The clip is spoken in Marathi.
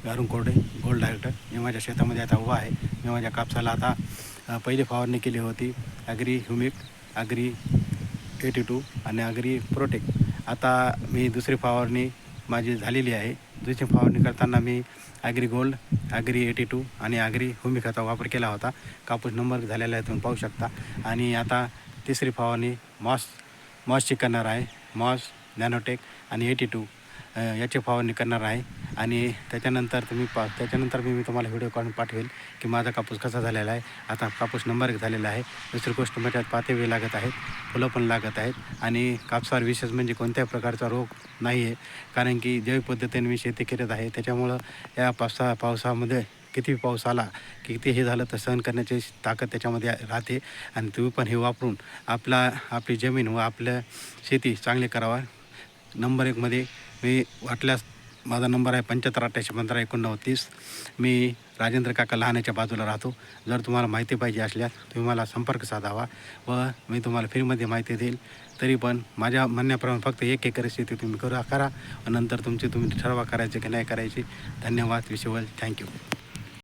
अरुण कोरडे, गोल्ड डायरेक्टर. मी माझ्या शेतामध्ये आता उभा आहे. मी माझ्या कापसाला आता पहिली फवारणी केली होती ॲग्री ह्युमिक, ॲग्री 82 आणि ॲग्री प्रोटेक. आता मी दुसरी फवारणी माझी झालेली आहे. दुसरी फवारणी करताना मी ॲग्री गोल्ड, ॲग्री 82 आणि ॲग्री ह्युमिक खताचा वापर केला होता. कापूस नंबर झालेला आहे, तुम्ही पाहू शकता. आणि आता तिसरी फवारणी मॉसची करणार आहे. मॉस, नॅनोटेक आणि 82 याची फवारणी करणार आहे. आणि त्याच्यानंतर मी तुम्हाला व्हिडिओ काढून पाठवेल की माझा कापूस कसा झालेला आहे. आता कापूस नंबर 1 झालेला आहे. दुसरी गोष्ट म्हणजे पाते लागत आहेत, फुलं पण लागत आहेत. आणि कापसावर विशेष म्हणजे कोणत्याही प्रकारचा रोग नाही आहे, कारण की जैविक पद्धतीने मी शेती करत आहे. त्याच्यामुळं या पावसामध्ये किती पाऊस आला, किती हे झालं तर सहन करण्याची ताकद त्याच्यामध्ये राहते. आणि तुम्ही पण हे वापरून आपली जमीन व आपल्या शेती चांगली करावा. नंबर 1मध्ये मी वाटल्यास माझा नंबर आहे 7588158930. मी राजेंद्र काका लहानाच्या बाजूला राहतो. जर तुम्हाला माहिती पाहिजे असल्यास तुम्ही मला संपर्क साधावा व मी तुम्हाला फ्रीमध्ये माहिती देईल. तरी पण माझ्या म्हणण्याप्रमाणे फक्त 1 एकर शेती तुम्ही करा व नंतर तुम्ही ठरवा करायची की नाही करायची. धन्यवाद. Wish you well. थँक्यू.